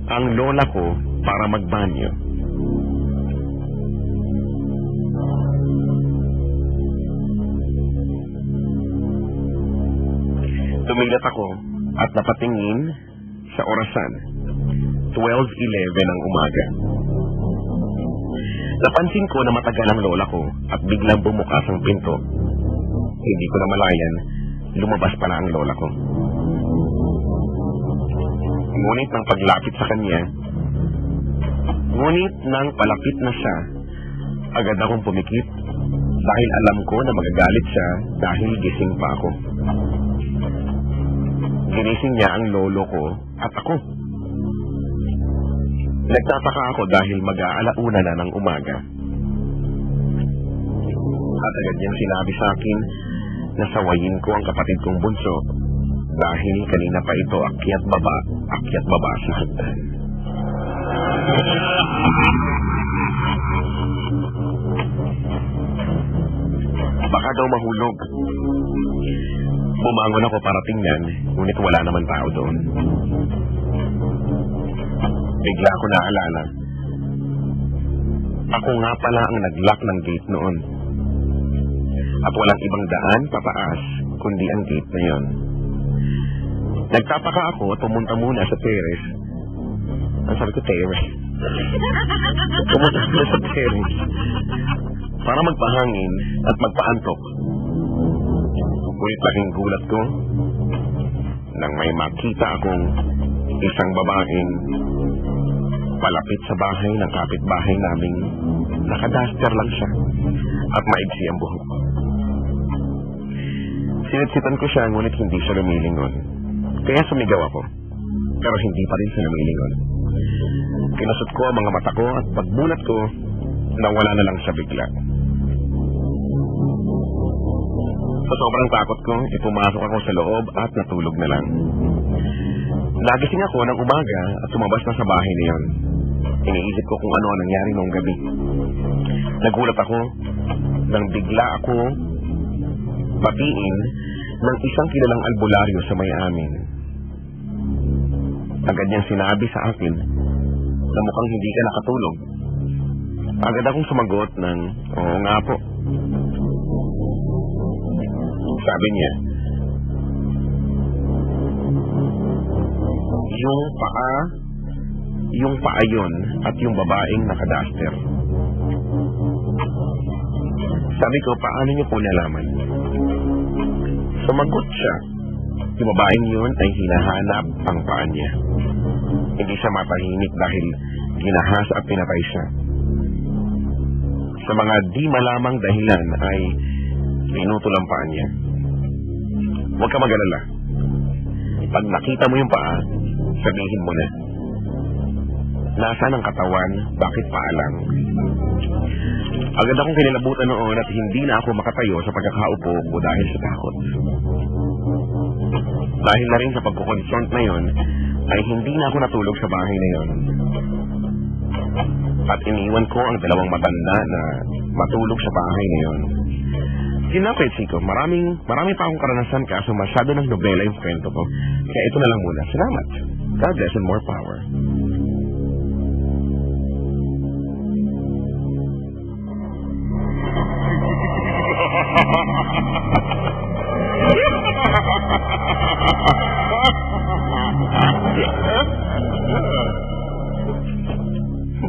ang lola ko para magbanyo. Tumilat ako at napatingin sa orasan. 12:11 ng umaga. Napansin ko na matagal ang lola ko at biglang bumukas ang pinto. Hindi ko na malayan, lumabas pala ang lola ko. Ngunit nang paglapit sa kanya, palapit na siya, agad akong pumikit dahil alam ko na magagalit siya dahil gising pa ako. Ginising niya ang lolo ko at ako. Nagtataka ako dahil mag-aalauna na ng umaga. At agad niyang sinabi sa akin na sawayin ko ang kapatid kong bunso dahil kanina pa ito akyat baba sa hagdan. Baka daw mahulog. Bumangon ako para tingnan, ngunit wala naman tao doon. Bigla ko naalala. Ako nga pala ang nag-lock ng gate noon. At walang ibang daan pataas, kundi ang gate na yon. Nagtataka ako at pumunta muna sa terrace. Ang sabi ko, terrace. Pumunta muna sa terrace para magpahangin at magpaantok. Ngunit laking gulat ko nang may makita akong isang babaeng palapit sa bahay ng kapitbahay naming nakadaster lang siya at maigsi ang buhok. Sinitsitan ko siya ngunit hindi siya lumilingon. Kaya sumigaw ako, pero hindi pa rin siya lumilingon. Kinasot ko ang mga mata ko at pagbulat ko, nawala na lang siya bigla. Sa sobrang takot ko, pumasok ako sa loob at natulog na lang. Nagising ako ng umaga at sumabas na sa bahay na yon. Iniisip ko kung ano ang nangyari noong gabi. Nagulat ako nang bigla ako patiin ng isang kilalang albularyo sa may amin. Agad niyang sinabi sa akin na mukhang hindi ka nakatulog. Agad akong sumagot ng, oo nga po. Sabi niya, yung paa yun at yung babaeng nakadaster. Sabi ko, paano niyo po nalaman? Sumagot siya, yung babaeng yun ay hinahanap ang paa niya. Hindi siya matahimik dahil ginahas at pinatay siya. Sa mga di malamang dahilan ay pinutol ang paa niya. Huwag ka mag-alala. Pag nakita mo yung paa, sabihin mo na. Nasaan ang katawan? Bakit paa lang? Agad akong kinilabutan noon at hindi na ako makatayo sa pagkakaupo ko dahil sa takot. Dahil na rin sa pagkukonsont na yon, ay hindi na ako natulog sa bahay na yon. At iniwan ko ang dalawang matanda na matulog sa bahay na yon. Sinapit ko, marami pa akong karanasan kaso masyado ng nobela yung kwento ko. Kaya ito na lang muna. Salamat. God bless and more power.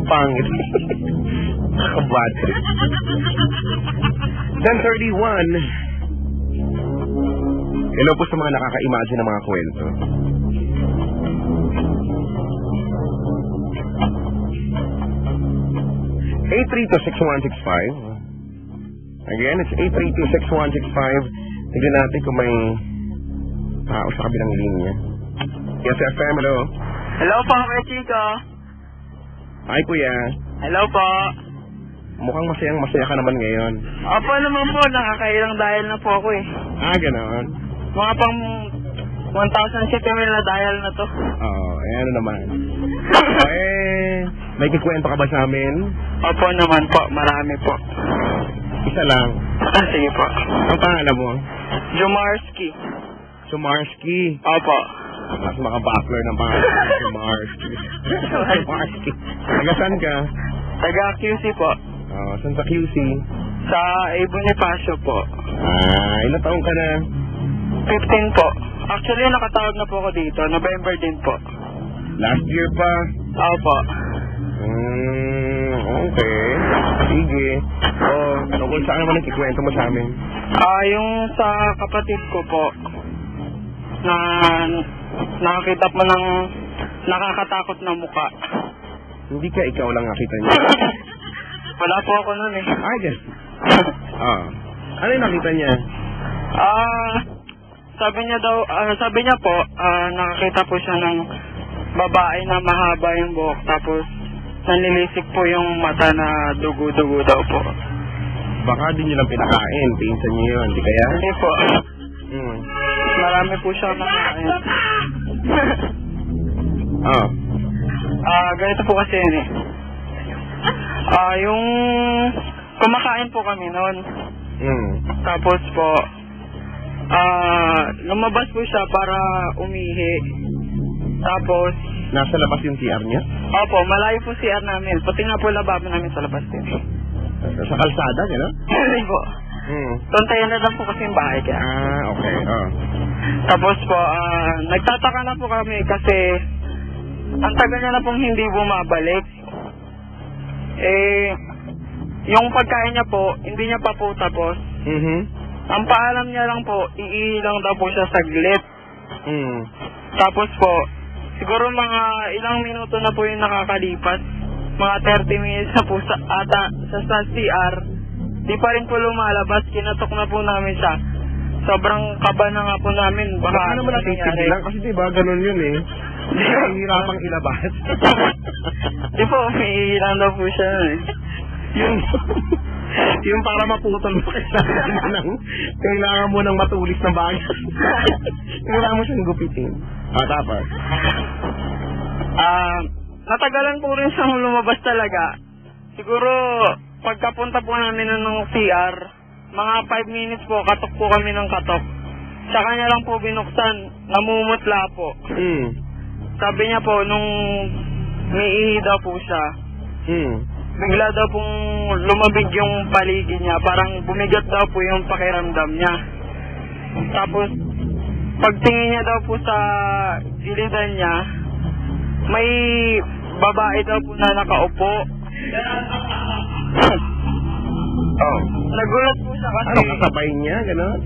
Pangit. Nakabad trip. 10:31. Hello po sa mga nakaka-imagine ng mga kwento. (832-6165). Again, it's 832-6165. Tignan natin kung may tao sa kabilang linya. Yes, FM, hello. Hello po, Kuya Chico. Hi, kuya. Hello po. Mukhang masaya ka naman ngayon. Opo naman po, nakakailang dial na po ako eh. Ganon. Mga pang 1,000 na dial na to. Oo, ano naman. May kikwento ka ba sa amin? Opo naman po, marami po. Isa lang. Sige po. Ang pangalan mo? Jumarski. Sumarski. Opo. Mas maka-backler ng pangalan. Sumarski. Marsky. Taga saan ka? Taga QC po. Oh, saan sa QC? Sa A. Bonifacio po. Ilang taong ka na? 15 po. Actually, nakatawag na po ako dito. November din po. Last year pa? Opo. Okay. Sige. Oh, tungkol saan naman ang kikwento mo sa amin? Yung sa kapatid ko po, na nakakita po ng nakakatakot na muka. Hindi ka ikaw lang nakita niya. Wala po ako nun eh. Ay, yes. Ano yung nakita niya? Sabi niya po, nakakita po siya ng babae na mahaba yung buhok, tapos nanlilisik po yung mata na dugo-dugo daw po. Baka din niyo lang pinakain. Pinsan niyo yun, di kaya? Hindi po. Marami po siya nakain. Ganito po kasi yun eh. Yung kumakain po kami noon. Tapos po, lumabas po siya para umihi. Tapos, nasa labas yung CR niya? opo, malayo po CR namin. Pati nga po lababo namin sa labas din. Sa kalsada, gano'n? Hindi po. Tontayan na lang po kasi yung bahay kaya. Okay. Tapos po, nagtataka na po kami kasi ang tagal niya na pong hindi bumabalik. Yung pagkain niya po, hindi niya pa po tapos. Ang paalam niya lang po, iilang daw po siya saglit. Tapos po, siguro mga ilang minuto na po yung nakakalipas. Mga 30 minutes na po sa CR. Di pa rin po lumalabas, kinatok na po namin siya. Sobrang kaba na nga po namin. Baka naman natin lang kasi diba ganun yun eh. Hirapang ilabas. Di po, may ilang daw po siya eh. Yung para maputol mo kailangan mo ng matulis na bagay. Kailangan mo siyang gupitin. Tapos? Natagalan po rin siyang lumabas talaga. Siguro, pagkapunta po namin ng CR, mga 5 minutes po, katok po kami ng katok. Sa kanya lang po binuksan, namumutla po. Sabi niya po, nung may ihi daw po siya, bigla daw pong lumabig yung paligid niya, parang bumigat daw po yung pakiramdam niya. Tapos, pagtingin niya daw po sa gilidan niya, may babae daw po na nakaupo. Nagulat po siya kasi. Ano, kasabay niya, gano'n?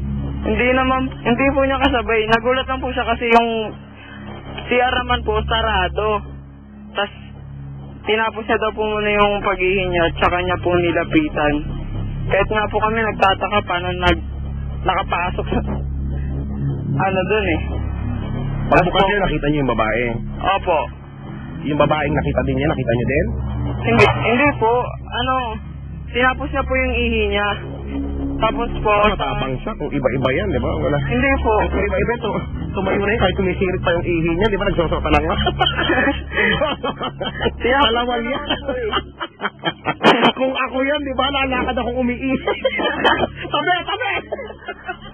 Hindi po niya kasabay. Nagulat lang po siya kasi yung CR naman po, sarado. Tas, tinapos niya daw po muna yung pag-ihi niya at saka niya po nilapitan. Kahit nga po kami nagtataka paano nakapasok sa dun eh. Pagbukas niya, nakita niyo yung babae? Opo. Yung babaeng nakita din niya, nakita niyo din? Hindi po. Tinapos niya po yung ihi niya. Tapos po... Matapang siya kung iba-iba yan, di ba? Wala. Hindi po. Kung iba-iba ito, tumayo na yun, kahit tumisirit pa yung ihi niya, di ba? Nagsosota lang nga. Alawal yan. Kung ako yan, di ba? Lalakad akong umiihi. Tabi!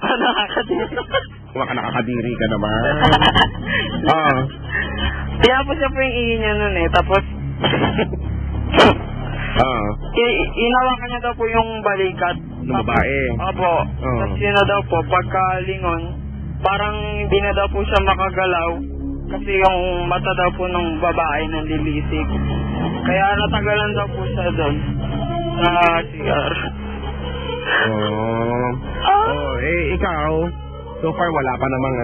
Nakakadiri. Baka nakakadiri ka naman. Tinapos niya po yung ihi niya nun eh. Tapos... inawakan niya daw po yung balikat ng babae. Opo. Tapos yun na daw po, pagkalingon, parang hindi na daw po siya makagalaw kasi yung mata daw po ng babae nanlilisik. Kaya natagalan daw po siya doon sa CR. Ikaw, so far wala pa namang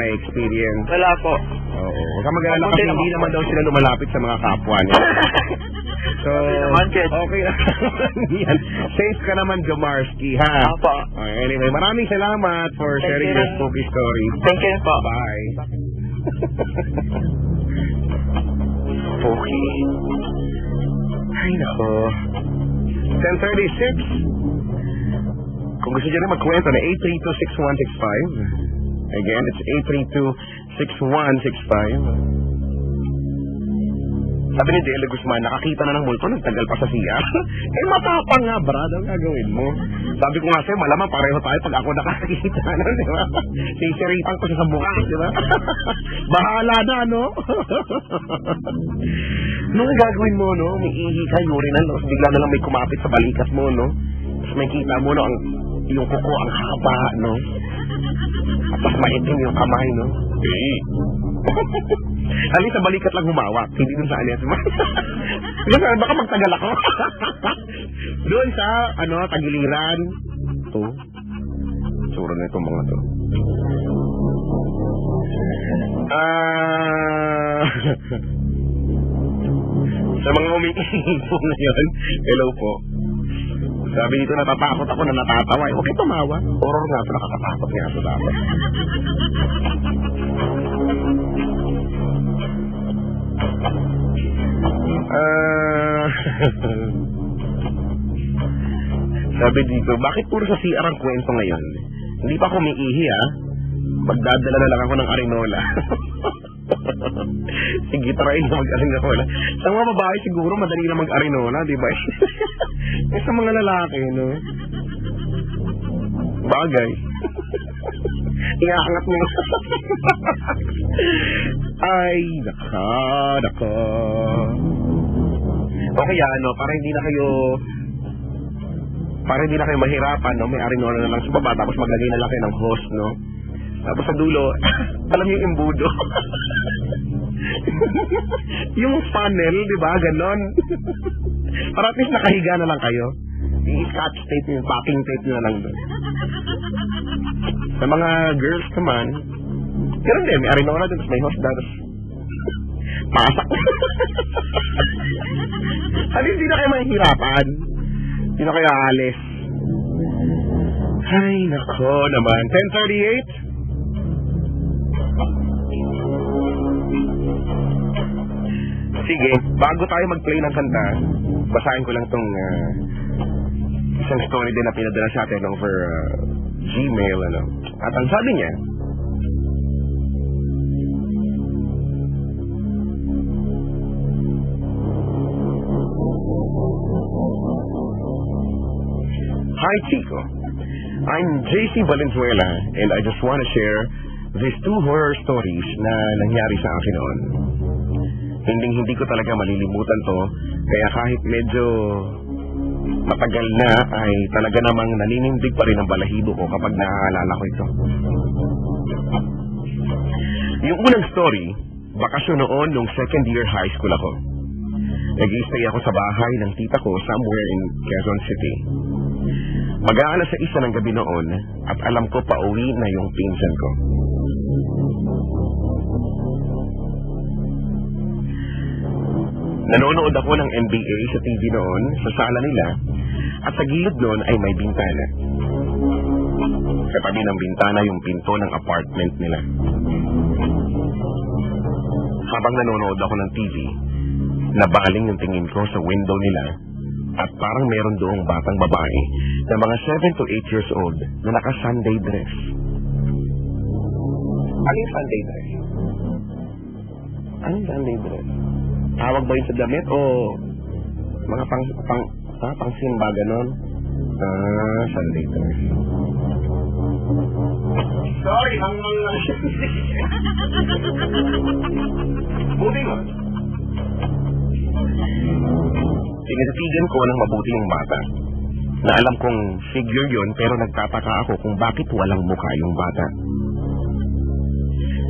na-experience. Wala po. Huwag ka mag-alala kasi hindi naman daw sila lumalapit sa mga kapwa niya. So, okay na. Yan. Safe ka naman, Jomarski, ha? Opo. Anyway, maraming salamat for sharing your spooky story. Thank you po. Bye. Spooky. Ay, nako. 10:36. Kung gusto nyo rin magkwento na 832-6165. Again, it's 832-6165. Sabi ni Dela Guzman, nakakita na ng multo, nagtagal pa sa siya. Eh, matapang nga, brad. Ang gagawin mo? Sabi ko nga sa'yo, malamang pareho tayo pag ako nakakita na, di ba? Sisiripan ko siya sa mukha, di ba? Bahala na, no? Nung gagawin mo, no? May ihi ka, urinal, no? Bigla na lang may kumapit sa balikat mo, no? Tapos may kita mo, no? Yung kuko, ang haba, no? At mas maitim yung kamay, no? Eh. Alin sa balikat lang humawak, hindi dun sa alias mo. Baka magtagal ako. Doon sa, tagiliran. Ito. Sura na itong mga to. Sa mga umiihi po ngayon, hello po. Sabi dito, natatakot ako na natatawa. Huwag kayo tumawa. Horror nga ito, nakakatakot nga ito dapat. Sabi dito, bakit puro sa CR ang kwento ngayon? Hindi pa ako umiihi, ha? Magdadala na lang ako ng arinola. Sige, tarayin na mag-arinola. Sa mga babae siguro, madali na mag-arinola, di ba? Eh, sa mga lalaki, no? Bagay. Iaangat mo. Ay, naka. O kaya, para hindi na kayo mahirapan, no? May arinola na lang sa baba, tapos maglagay na lang kayo ng hose, no? Tapos sa dulo, alam niyo yung embudo. Yung funnel, di ba? Ganon. Para at least nakahiga na lang kayo. I-scotch tape nyo, packing tape nyo na lang doon. Sa mga girls naman, ganun din, may arinola doon, tapos may hose doon, tapos pasak. Hindi na kayo mahihirapan. Hindi na kayo aalis. Ay, nako naman. 10:38? Sige, bago tayo mag-play ng kanta, basahin ko lang tong isang story din na pinadala sa atin over Gmail, At ang sabi niya, Hi Chico, I'm JC Valenzuela and I just want to share these 2 horror stories na nangyari sa akin noon. Hindi ko talaga malilimutan to, kaya kahit medyo matagal na ay talaga namang naninindig pa rin ang balahibo ko kapag naaalala ko ito. Yung unang story, bakasyon noon nung second year high school ako. Nag-i-stay ako sa bahay ng tita ko somewhere in Quezon City. Mag-aalas sa 1 ng gabi noon at alam ko pauwi na yung pinsan ko. Nanonood ako ng NBA sa TV noon sa sala nila at sa gilid noon ay may bintana. Katabi ng bintana yung pinto ng apartment nila. Habang nanonood ako ng TV, nabaling yung tingin ko sa window nila at parang meron doong batang babae na mga 7 to 8 years old na naka-Sunday dress. Ano yung Sunday dress? Ano yung Sunday dress? Tawag ba yun sa damit o mga pang-simba ganon? Sunday dress. Sorry, hanggang lang siya. Moving on. Tinitigan ko ng mabuti yung bata. Na alam kong figure yun pero nagtataka ako kung bakit walang mukha yung bata.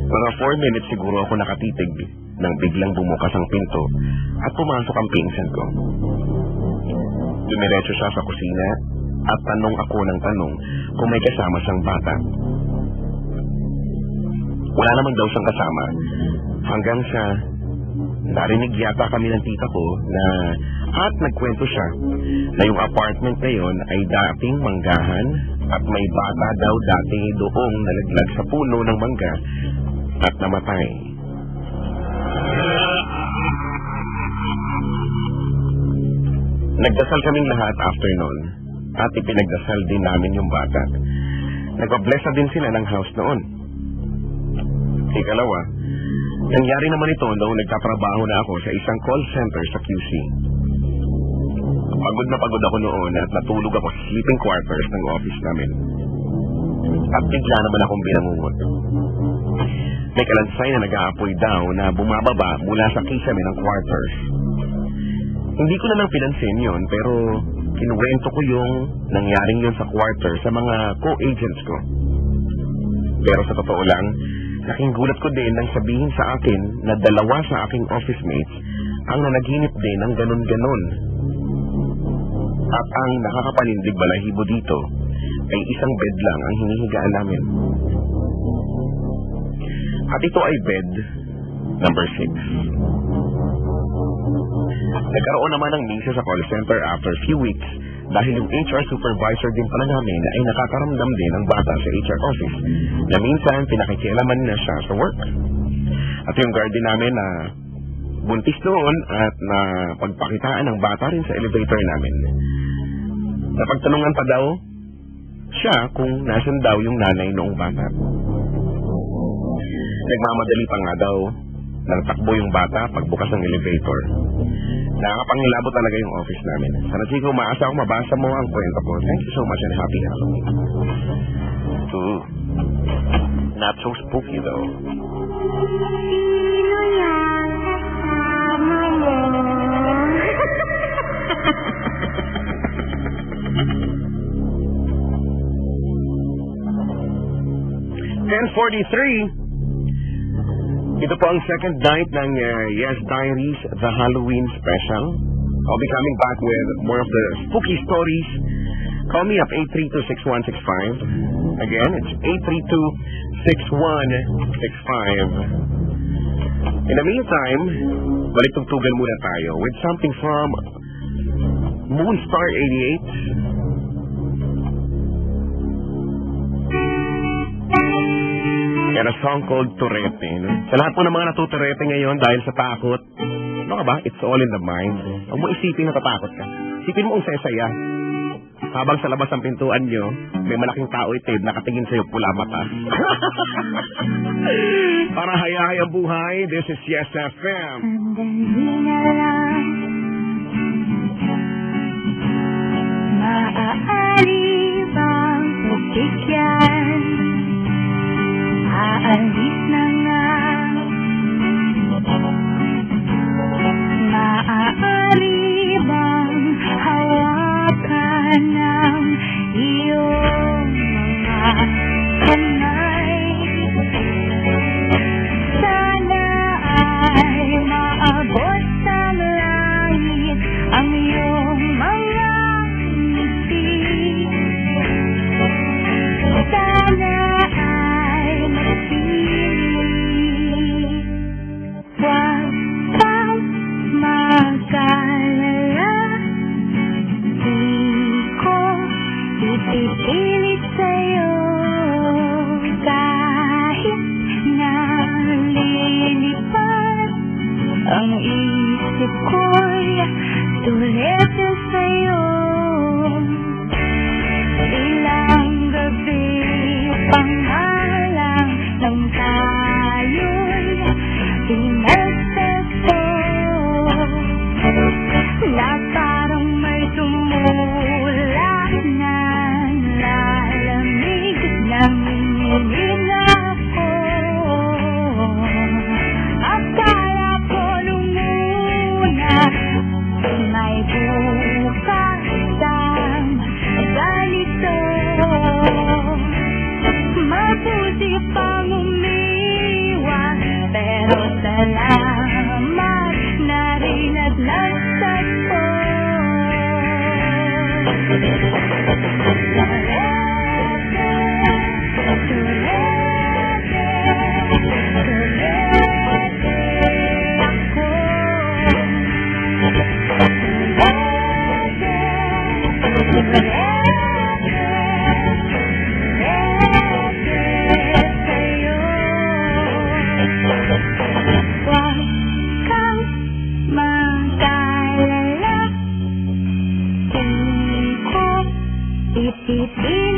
Mga 4 minutes siguro ako nakatitig nang biglang bumukas ang pinto at pumasok ang pinsan ko. Dumiretso siya sa kusina at tanong ako ng tanong kung may kasama siyang bata. Wala naman daw siyang kasama hanggang sa narinig yata kami ng tita ko na at nagkwento siya na yung apartment na yon ay dating manggahan at may bata daw dati doong nalaglag sa puno ng mangga at namatay. Nagdasal kaming lahat after noon at ipinagdasal din namin yung bata. Nagpa-bless na din sila ng house noon. Ikalawa, Nangyari naman ito noong nagtatrabaho na ako sa isang call center sa QC. Pagod na pagod ako noon at natulog ako sa sleeping quarters ng office namin. At bigla naman akong binangungot. May kalansay na nag-aapoy daw na bumababa mula sa kisame ng quarters. Hindi ko na lang pinansin yun, pero kinuwento ko yung nangyaring yun sa quarters sa mga co-agents ko. Pero sa totoo lang, laking gulat ko din nang sabihin sa akin na dalawa sa aking office mates ang nanaginip din ng ganun-ganon. At ang nakakapanindig balahibo dito ay isang bed lang ang hinihigaan namin. At ito ay bed number 6. Nagkaroon naman ng misa sa call center after few weeks dahil yung HR supervisor din pala namin ay nakakaramdam din ng bata sa HR office na minsan pinakikialaman na siya sa work. At yung guard din namin na buntis noon at na pagpakitaan ng bata rin sa elevator namin. Napagtanungan pa daw siya kung nasan daw yung nanay noong bata. Nagmamadali pa nga daw nang takbo yung bata pagbukas ng elevator. Nakakapangilabo talaga yung office namin. Sana Chico, maasa akong mabasa mo ang kwento ko. Thank you so much and happy Halloween. Ooh. Not so spooky though. Sino yan kasama mo? 10:43. Ito po ang second night ng Yes Diaries, the Halloween special. I'll be coming back with more of the spooky stories. Call me up 832-6165. Again, it's 832-6165. In the meantime, balik-tugtugan muna tayo with something from Moonstar 88. And a song called Turete. No? Sa lahat po ng mga natuturete ngayon dahil sa takot, ano ka ba? It's all in the mind. Huwag mo isipin na tatakot ka. Isipin mo ang saya-saya. Habang sa labas ng pintuan nyo, may malaking tao itid nakatingin sa'yo pula mata. Para hayahay ang buhay, this is Yes FM. Sandali na lang, maaari bang pagkikyan? Aalis na nga, maaari bang hawakan ng iyong mga kamay? Sana ay maabot sa langit ang iyong mga ngiti. Sana ay magpiling. Huwag kang mag-alala, di ko ipipilit sa'yo. Kahit nalilipad ang isip ko'y turete sa'yo. Ilang gabi pang halang nang tayo'y pinagtagpo, na parang may tumulak na lalamig ng ingin ako. Akala ko nung una may bukas ang ganito. Mabuti pang umiwas, pero salamat na rin at nagtagpo. Huwag kang mag-alala, di ko ipipilit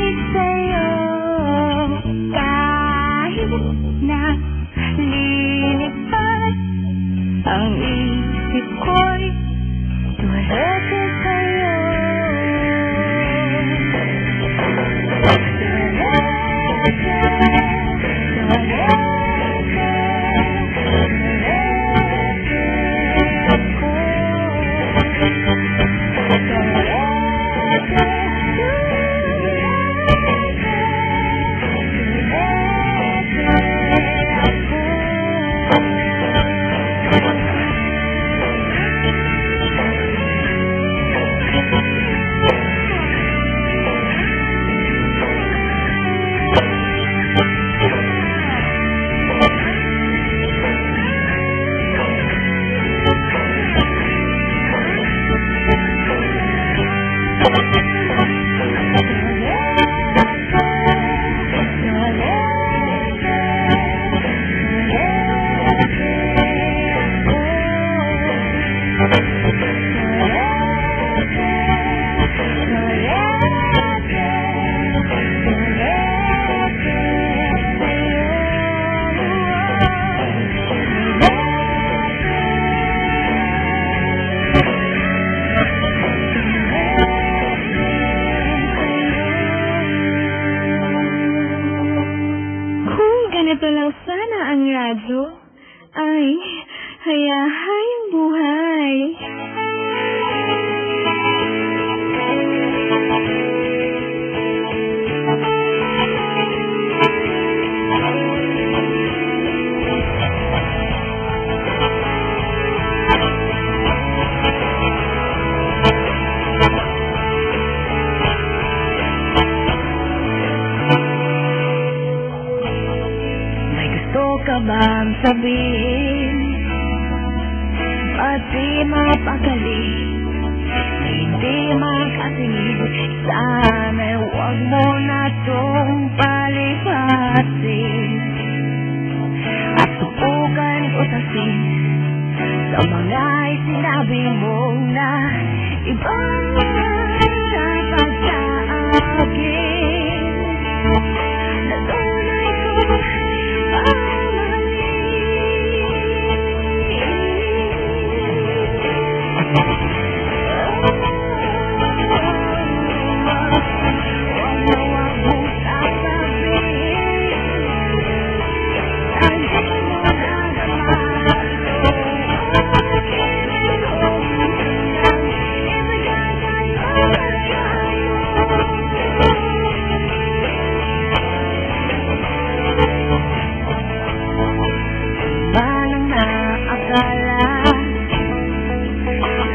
ay hayahayang buhay. May gusto ka bang sabihin? Ba't di mapagaling? Hindi makatingin. Sana'y huwag mo na tong palipasin. At subukan utasin sa mga sinabi mo na ibang dapat sa akin. Natunay ko Parang naakala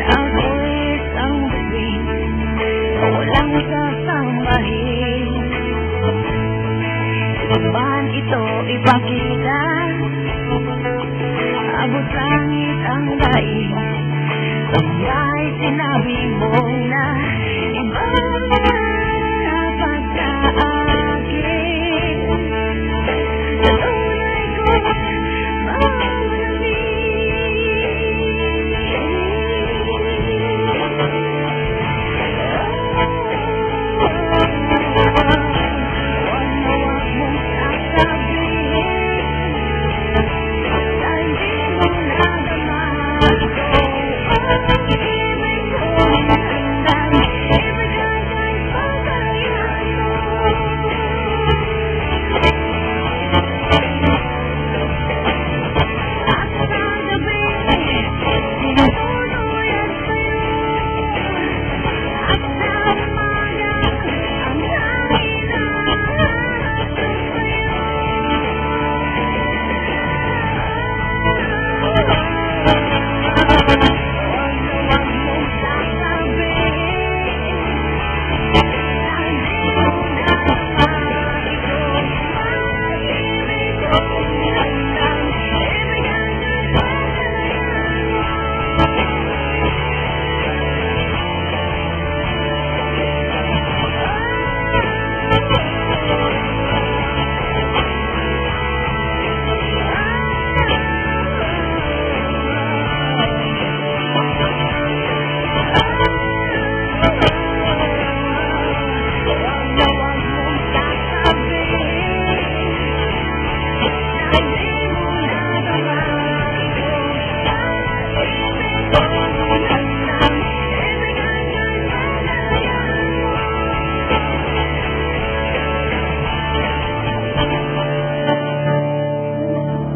ako'y isang bibig na walang sasambahin. Man ito ipakita, abot langit ang daig. Sa mga sinabi mo na ibang dapat sa akin. Sa tunay ko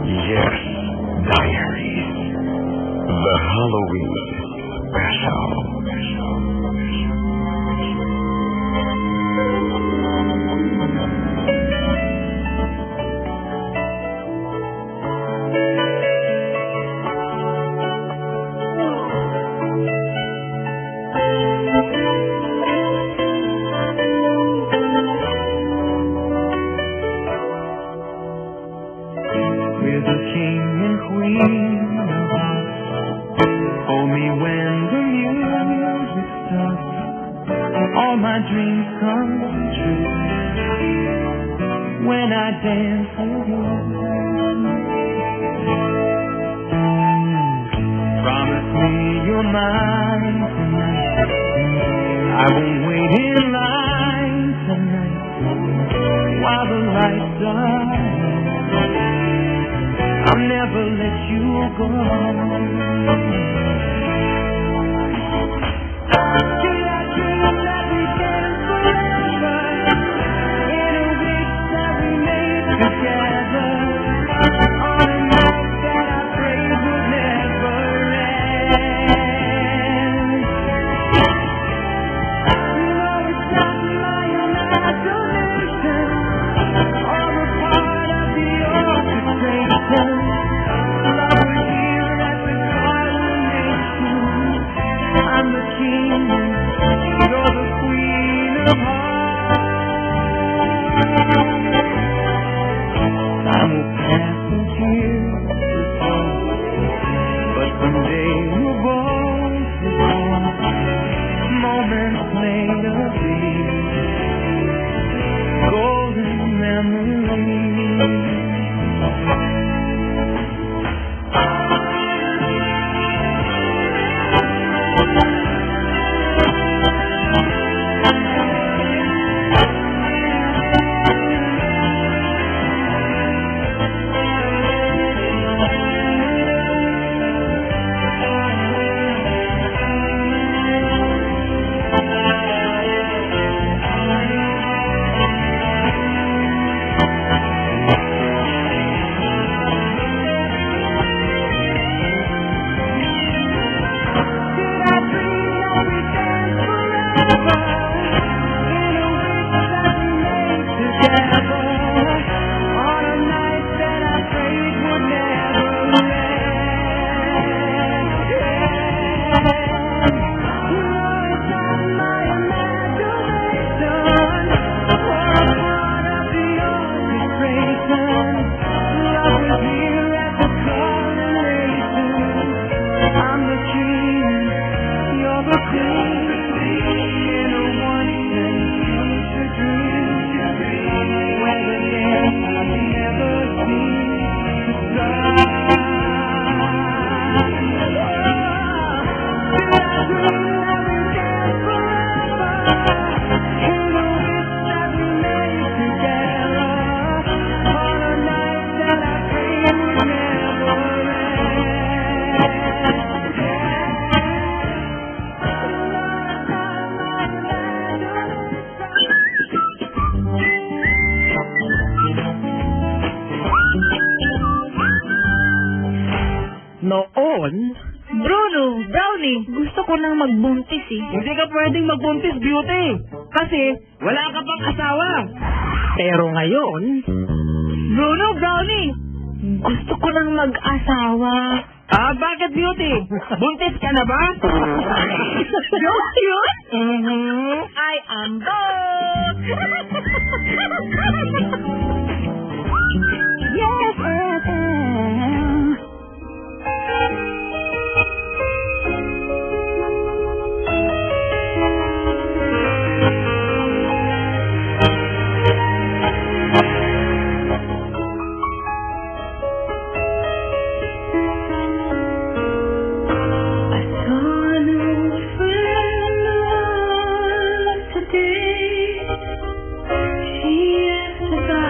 Yes, Diaries. The Halloween Special. We're the king and queen of hearts. Hold me when the music starts. All my dreams come true when I dance with you. Promise me you're mine tonight. I won't wait in line tonight while the lights are low. I'll never let you go. Till I dream that we dance forever in a wish that we made together on a night that I pray Time will pass and tears will fall, but someday we'll both be gone. Moments made of these golden memories. Noon, Bruno, Brownie, gusto ko nang magbuntis eh. hindi ka pwedeng magbuntis, Beauty. Kasi wala ka pang asawa. Pero ngayon, Bruno, Brownie, gusto ko nang mag-asawa. bakit, Beauty? Buntis ka na ba? Joke yun? I am both. Yes, I am. I saw an old friend today. She asked about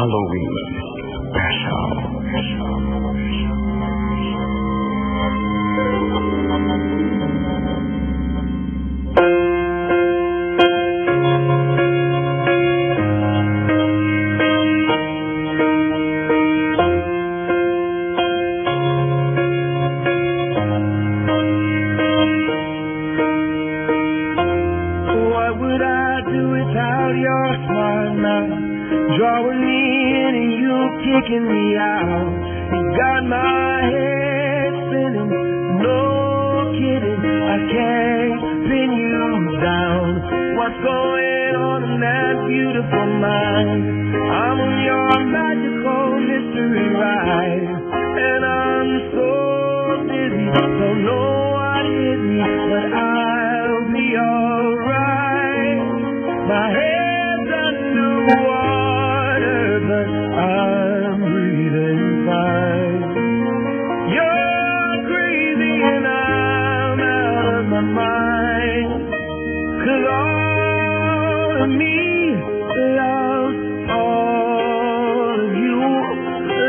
Halloween Special. What would I do without your smart mouth? Drawing me in and you kicking me out. You got my head spinning, no kidding. I can't pin you down. What's going on in that beautiful mind? I'm on your magical mystery ride, and I'm so busy, don't know what hit me, but I'll be alright. My head's underwater, but I'm breathing fine. You're crazy and I'm out of my mind, 'cause all of me loves all of you.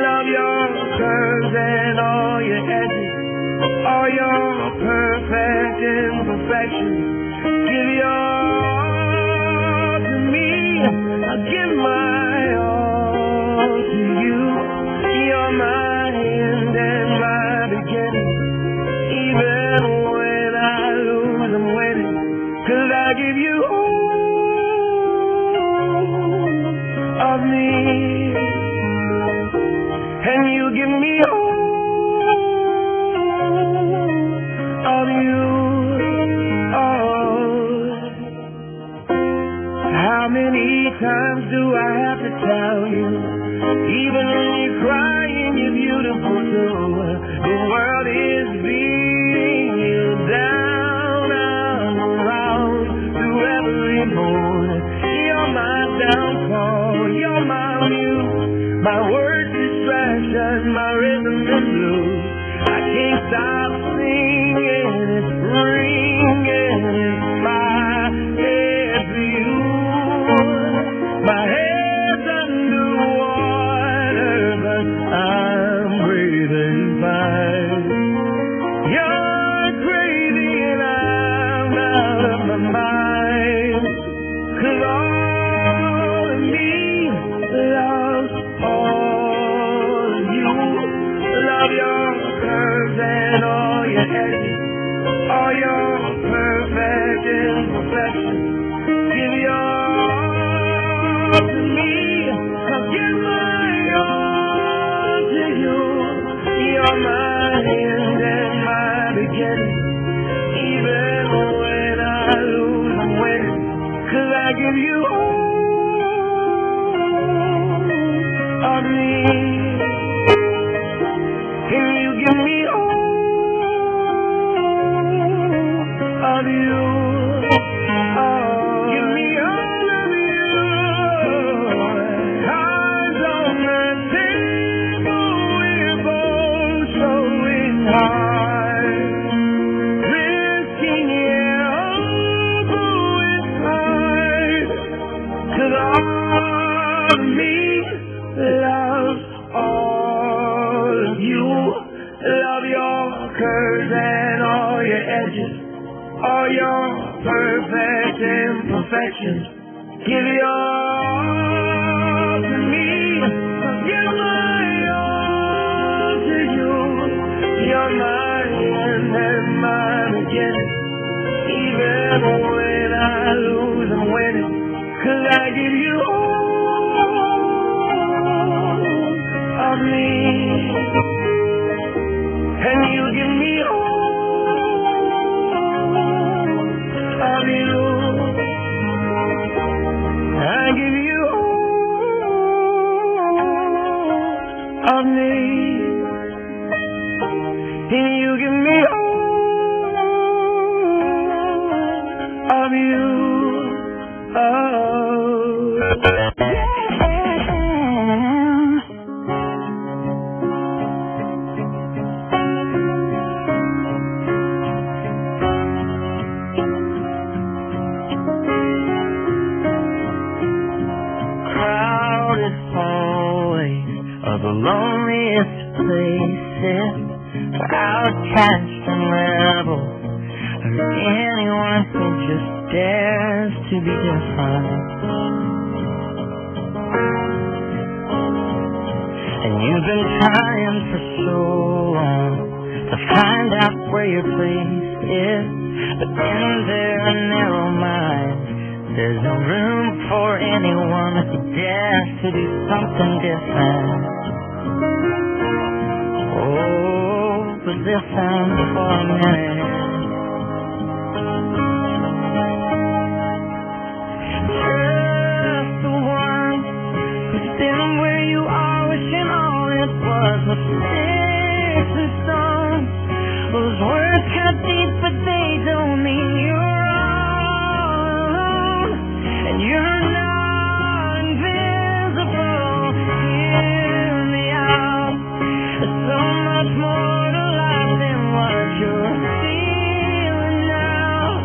Love your curves and all your edges, all your perfect imperfections. Give your all to me, I give my all to you. You're my end and my beginning. Even when I lose, I'm winning, 'cause I give you all of me, and you give me all of you. How many times do I have to tell you? Even when you're crying, you're beautiful too. The world is beating you down and around through every mood. You're my downfall, you're my muse, my word distraction, my rhythm and blues. I can't stop singing, it's ringing in my head for you. My head's underwater, but I'm breathing fine. You're crazy and I'm out of my mind, 'cause all of me loves all of you. Love your curves and all your edges, all your perfect imperfections. Give your all to me, I'll give my all to you. You're my end and my beginning. Even when I lose, I'm winning, 'cause I give you all of me, and you give me all of you. Give me all of you. Cards on the table, we're both showing hard. Risking it all, though it's hard, 'cause all of me loves all of you. Love your curves and all your edges, all your perfect imperfections. Give your all to me, give my all to you. You're my end and my beginning. Even when I lose, I'm winning, 'cause I give you all of me, and you give me all of you. I give you all of me, and you give me all of you. Crowded home. the loneliest places for outcasts and rebels, or anyone who just dares to be different. And you've been trying for so long to find out where your place is, but in their narrow minds there's no room for anyone who dares to do something different. Oh, but listen for a minute. Just the one who's been where you are, wishing all it was sticks and stones. Those words cut deep, but they don't mean you're alone. And you're not invisible. Hear me out. There's so much more to life than what you're feeling now.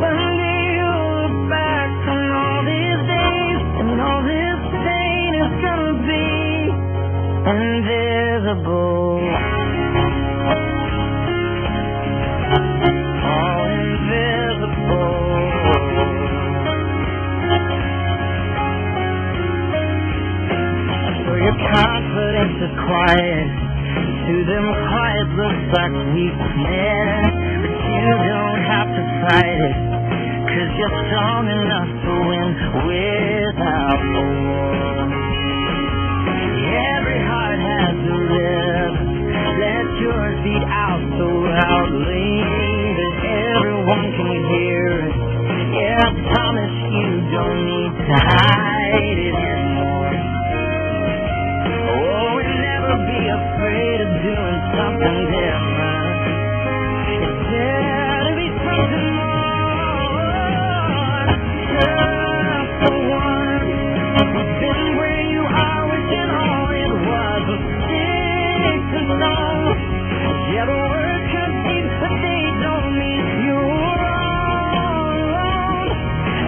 Someday you'll look back on all these days, and all this pain is gonna be invisible. All invisible. So your confidence is quiet. To them quiet looks like weakness, but you don't have to fight it, 'cause you're strong enough to win without war. Every heart has a rhythm. Let yours beat out so loudly that everyone can hear it. Yeah, I promise you don't need to hide it anymore. Oh, and never be afraid of doing something different. It's there to be something more. Just the one who's been where you are, wishing all it was sticks and stones. Yeah, the words cut deep, but they don't mean you're alone.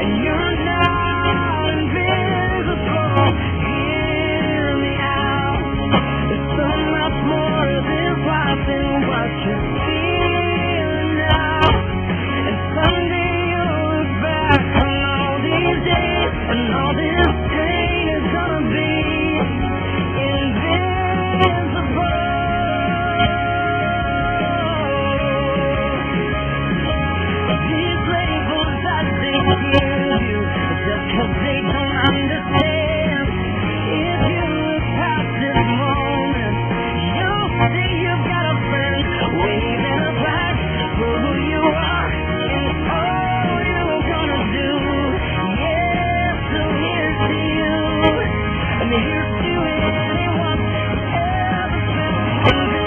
And you're not invisible. Hear me out. There's so much more to this life than what you're feeling now. And someday you'll look back on all these days, and all this pain is gonna be invisible. These labels that they give you, just 'cause they don't understand. If you look past this moment, you'll see you've got a friend waving a flag for who you are and all you're gonna do. Yeah, so here's to you, and here's to anyone who's ever been invisible.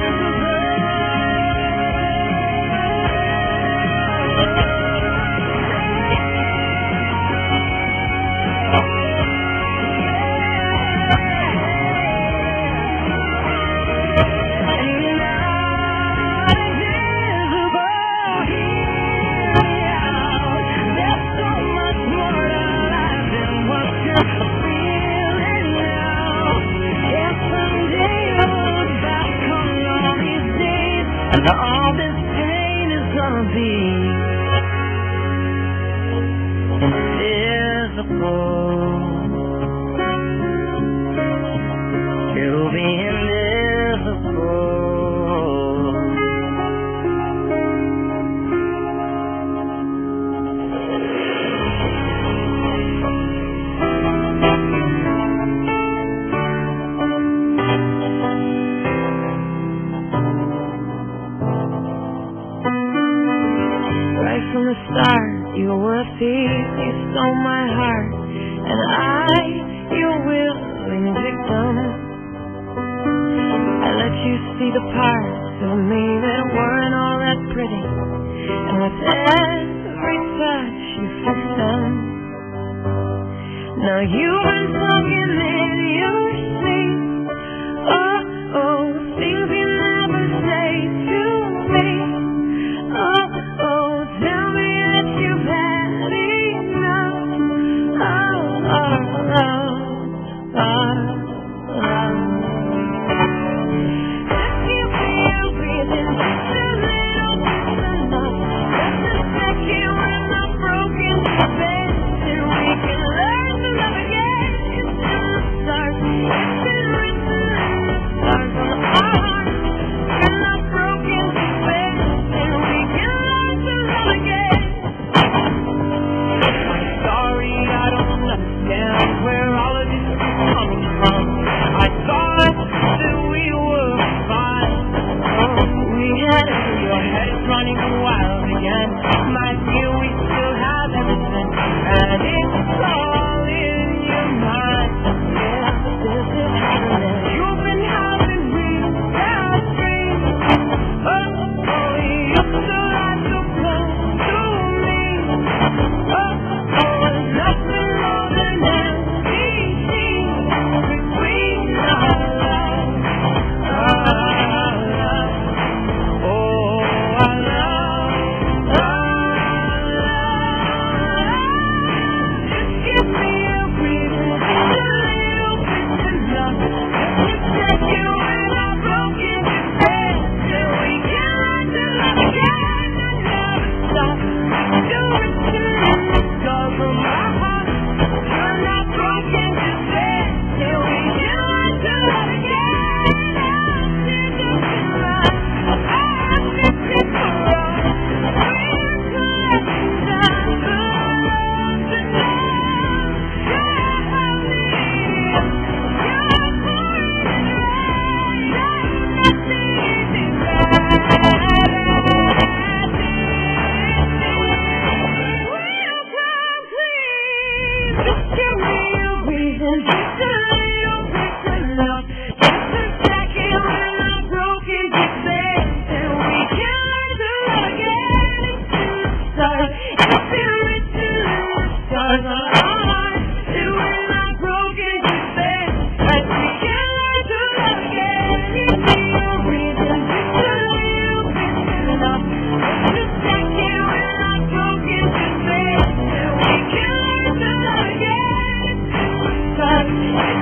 And all this pain is gonna be invisible. It'll be invisible. Right from the start, you were a thief, you stole my heart, and your willing victim. I let you see the parts of me that weren't all that pretty, and with every touch you fixed them. Now you've been talking in your sleep. Oh, things you never say to me. Oh, tell me that you've had enough. Oh. understand where all of this is coming from. I thought that we were fine. Oh, we had it, your head is running wild again. My dear, we still have everything, and it's all in your mind. Yeah, this is happening. You've been having real bad dreams. Oh, you still like to close to me. Oh, nothing more than empty scenes between our love. Oh, our love. Just give me a reason, just a little bit enough. Just take you when I'm broken to bed, till we can learn to love again and never stop. Do it till the stars of my heart. You're not broken to bed, till we can learn to love again. I'll see just in line. I'll just sit for us. We're collecting time for love to love. You're having it. You're pouring it out. Nothing is just give me a reason, just a little bit enough. Just a second when I'm broken to bed, and we can learn to love again into the stars. It's been written in the stars on our hearts that when I'm broken to bed, that we can learn to love again. Give me a reason, just a little bit enough. Just a second when I'm broken to bed, and we can learn to love again. It's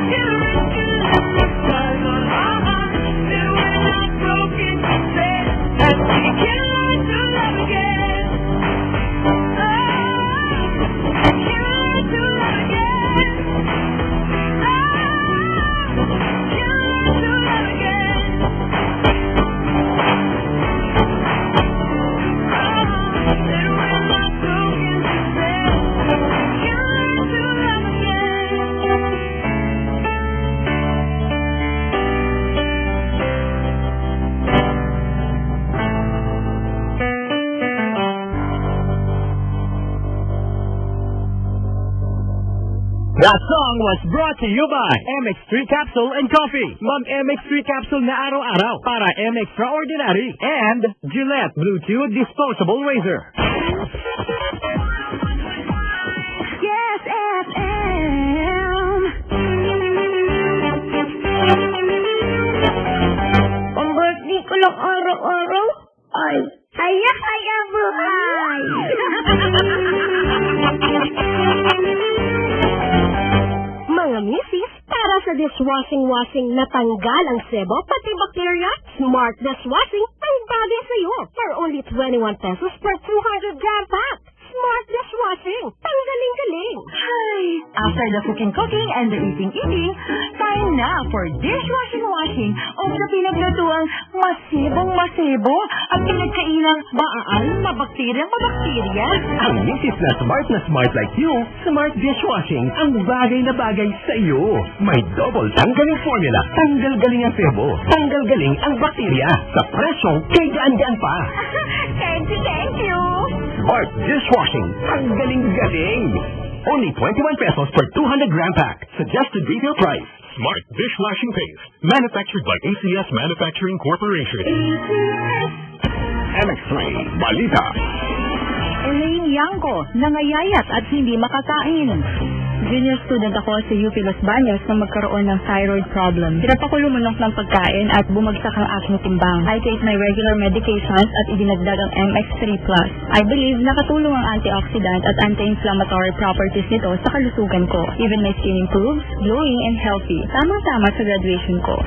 been written in the stars on our hearts that when I'm broken to bed, that we can learn to love again. We can learn to love again. We can learn to love again. That when I'm broken to bed, we can learn to love again. That song was brought to you by MX3 Capsule and Coffee. Mag MX3 Capsule na araw-araw para Extraordinary and Gillette Bluetooth Disposable Razor. Yes, FM! Ang birthday ko lang araw-araw ay saya-saya buhay! Mga misis, para sa dishwashing natanggal ang sebo pati bakterya, Smart Dishwashing ang bagay sa'yo for only 21 pesos per 200 gram pack. Smart Dishwashing, tanggaling-galing. Hi! After the cooking and the eating, time na for dishwashing of the pinaglutuang masibong-masibo at pinagkainang maaal mabakterya. Ang misis na smart like you, Smart Dishwashing ang bagay na bagay sa iyo. May double tanggaling formula. Tanggal-galing ang sebo. Tanggal-galing ang bakterya. Sa presyong kay gaan-gaan pa. Thank you! Smart Dishwashing. Tanggaling-galing. Only 21 pesos per 200 gram pack. Suggested retail price. Smart Dishwashing Paste. Manufactured by ACS Manufacturing Corporation. MX3, Balita. Elaine Yanko, nangayayat at hindi makakain. Junior student ako sa UP Los Baños na magkaroon ng thyroid problem. Hirap ako lumunok ng pagkain at bumagsak ang aking timbang. I take my regular medications at idinagdag ang MX3 Plus. I believe nakatulong ang antioxidant at anti-inflammatory properties nito sa kalusugan ko. Even my skin improves, glowing and healthy. Tamang-tama sa graduation ko.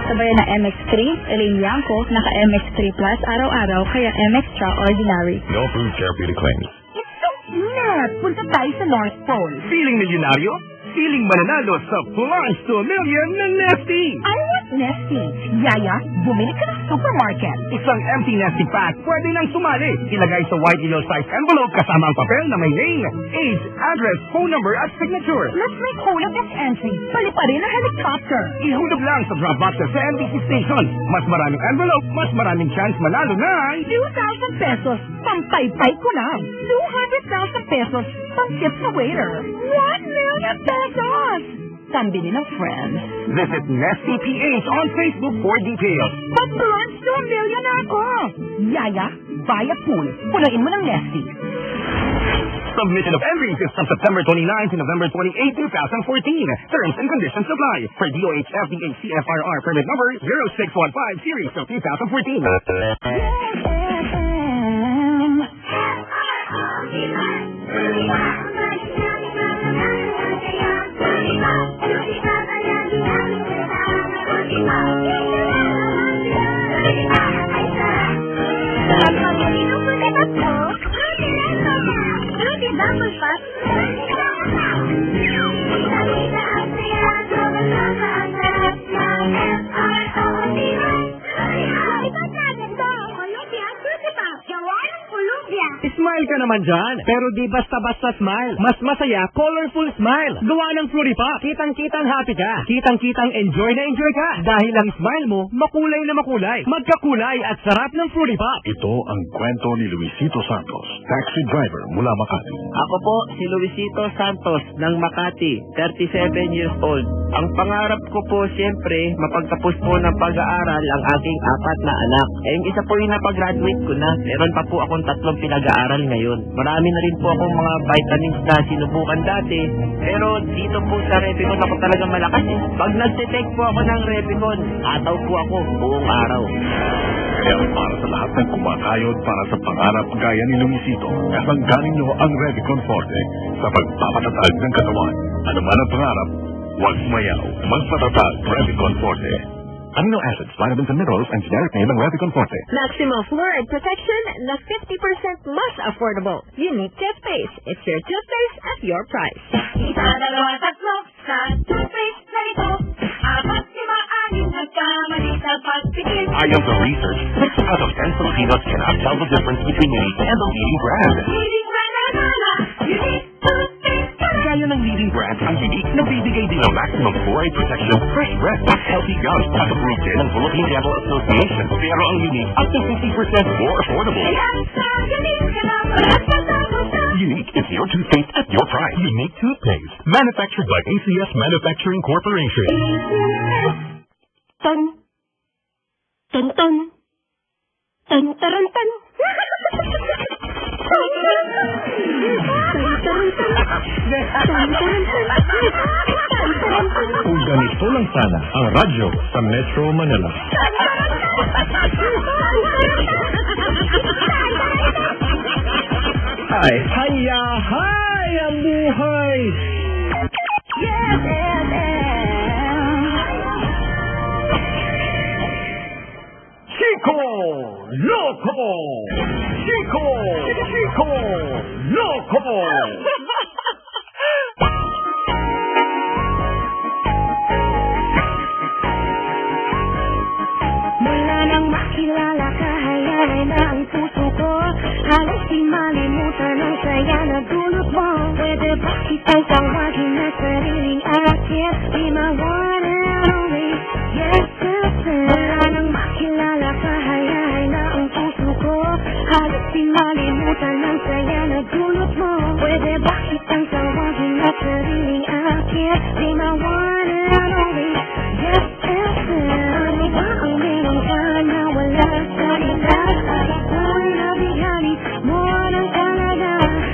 Sabayan ng MX3, Elaine Yanko, naka MX3 Plus araw-araw kaya Extraordinary. No food therapeutic claims. Punta tayo sa North Pole. Feeling milyonaryo? Feeling mananalo sa Plunge to a Million ng Nifty. I want Nesty. Yaya, bumili ka ng supermarket. Isang empty Nesty pack, pwede nang sumali. Ilagay sa white yellow size envelope kasama ang papel na may name, age, address, phone number at signature. Let's make whole of this entry. Pali pa rin ang helicopter. Ihulog lang sa drop boxes sa NBC station. Mas maraming envelope, mas maraming chance manalo ng 2,000 pesos. Pampaypay ko lang. 200,000 pesos. Pang-tip sa waiter. 1 million pesos. Pambili ng friends. Visit Nesty PH on Facebook for details. Pag-brunch to 1 million na ako. Yaya, buy a pool. Pulain mo ng Nesty. Submission of entries is from September 29 to November 28, 2014. Terms and conditions apply. For DOH FDA CFRR permit number 0615 series of 2014. Smile ka naman dyan. Pero di basta-basta smile. Mas masaya, colorful smile. Gawa ng Fruity Pop. Kitang-kitang happy ka. Kitang-kitang enjoy na enjoy ka. Dahil ang smile mo, makulay na makulay. Magkakulay at sarap ng Fruity Pop. Ito ang kwento ni Luisito Santos, taxi driver mula Makati. Ako po si Luisito Santos ng Makati, 37 years old. Ang pangarap ko po siyempre, mapagtapos po ng pag-aaral ang aking 4 na anak. Yung isa po yung napag-graduate ko na. Meron pa po akong 3 pinag-aaral ngayon. Marami na rin po akong mga vitamins na sinubukan dati. Pero dito po sa Repicon ako talaga malakas eh. Pag nagtitake po ako ng Repicon, ataw po ako buong araw. Kaya para sa lahat ng kumakayod para sa pangarap gaya ni Luisito, kasangganin niyo ang Revicon Forte sa pagpapatatag ng katawan. Ano man ang pangarap, huwag sumayaw. Magpatatag Revicon Forte. Amino acids, vitamins and minerals, and generic name ng Revicon Forte. Maximum fluoride protection na 50% mas affordable. Unique toothpaste. It's your toothpaste at your price. Isa, dalawa, tatlo, sa toothpaste na ito. 4, 5, 6 nagkamali sa pagpipil. I am the research. 6 out of 10 Filipinos cannot tell the difference between Unique and the leading brand. Leading brand na nala, unique toothpaste. Gaya ng leading brand, ang Unique nagbibigay din ng maximum fluoride protection, fresh breath, at healthy gums at approved din ng Philippine Dental Association. Pero ang Unique, up to 50% more affordable. Kaya sa unique ka na magpapatapos na. Unique is your toothpaste at your price. Unique toothpaste, manufactured by ACS Manufacturing Corporation. Tan. Tan tan. Tan taran tan. Kung ganito lang sana ang radyo sa Metro Manila. Ay, haya, hay ang buhay! Chico Loco! Chico Loco! Mula nang makilala ka, hayaan na ang puso ko. Halos di malimutan ang saya na dulot mo. Pwede ba kitang tawagin na sariling akin? Be my one and only, yes, sister. Mula nang makilala ka, hayaan na ang puso ko. Halos di malimutan ang saya na dulot mo. Pwede ba kitang tawagin na sariling akin? Be my one and only, yes, sister. Ano ba ang meron ka na wala sa iba? At ako'y nabihani mo ng talaga.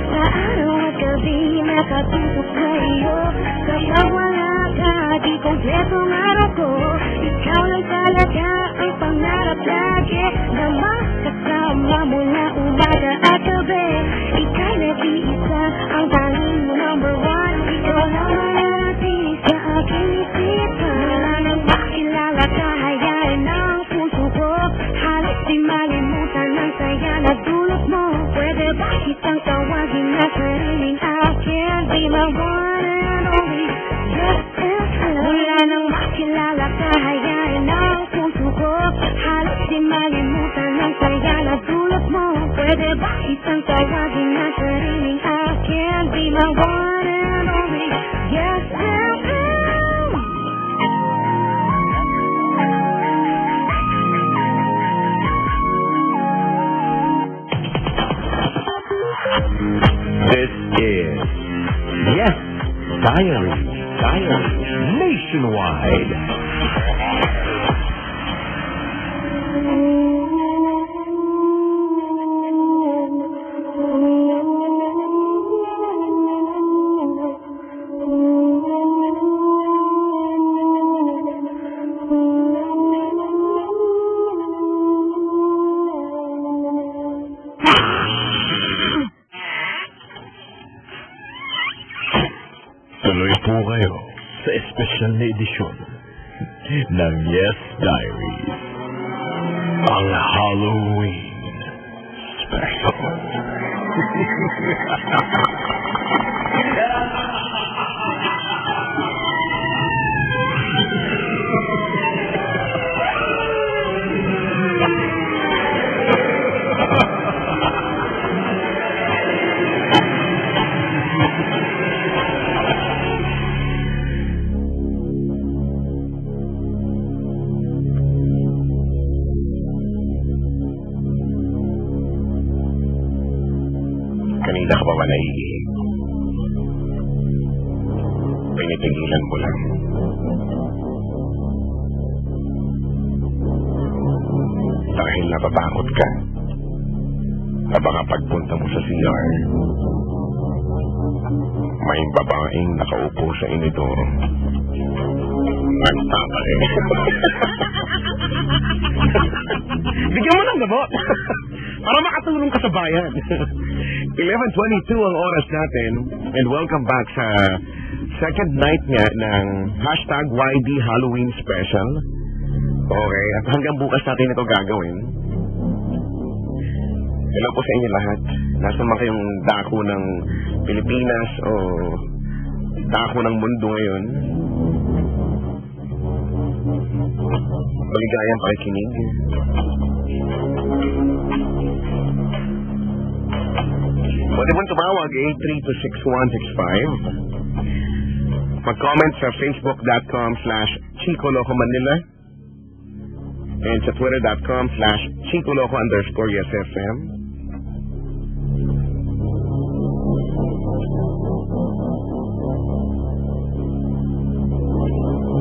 Sa araw at gabi nakatutok sa iyo. Kapag wala ka, di kompletong araw ko. Ikaw lang talaga ang pangarap lagi na makasama mula umaga at gabi. Ika'y nag-iisa, ang tanging mo number 1. Ikaw lang manatili sa aking isipan. Wala nang makilala ka, hayaan ang puso ko. Halos di malimutan ang saya na dulot mo. Pwede ba kitang tawagin na sariling akin? Be my one and only, yes, yes, yes. Wala nang makilala ka, hayaan Pwede ba kitang tawagin na sariling akin? Be my one and only. Yes, I am. This is Yes Diary Nationwide. Tuloy po kayo sa espesyal na edisyon ng Yes Diaries, ang Halloween Special. Kanina ka pa ba naiiig? Pinitigilan mo lang. Dahil natatakot ka. Na baka pagpunta mo sa CR, may babaeng nakaupo sa inidoro. Nagtatake. Bigyan mo ng gamot para makatulong ka sa bayan. 11:22 ang oras natin, and welcome back sa second night nga ng hashtag YD Halloween Special. Okay, at hanggang bukas natin ito gagawin. Hello po sa inyo lahat. Nasaan man kayong dako ng Pilipinas o dako ng mundo ngayon. Maligayang pakikinig. Pwede mo tumawag 8326165. Mag-comment sa facebook.com/Chico Loco Manila and sa twitter.com/Chico Loco_YesFM.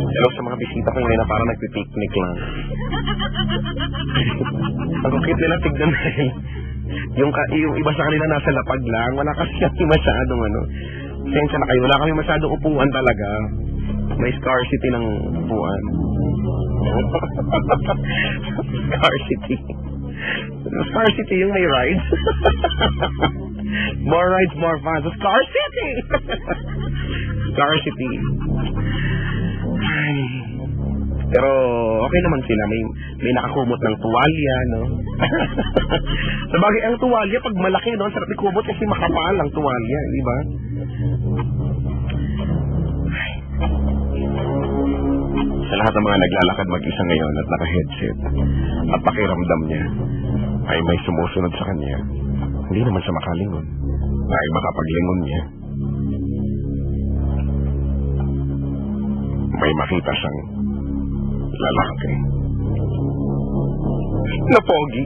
Hello sa mga bisita ko ngayon na parang nagpipiknik lang. Ang kukit nila tignan dahil yung iba sa kanila nasa lapag lang, wala kasi masyadong sensya na kayo, wala kami masyadong upuan talaga. May scarcity ng upuan. Scarcity yung may rides. More rides, more fun. So, scarcity! Scarcity. Ay. Pero okay naman sila, may nakakumot ng tuwalya, no? Sabagay, ang tuwalya pag malaki, no, sarap ikumot kasi makapal ang tuwalya, di ba? Sa lahat ng mga naglalakad mag-isa ngayon at naka-headset at pakiramdam niya ay may sumusunod sa kanya, hindi naman siya makalingon, ay makapaglingon niya. May makita siyang lalaki na pogi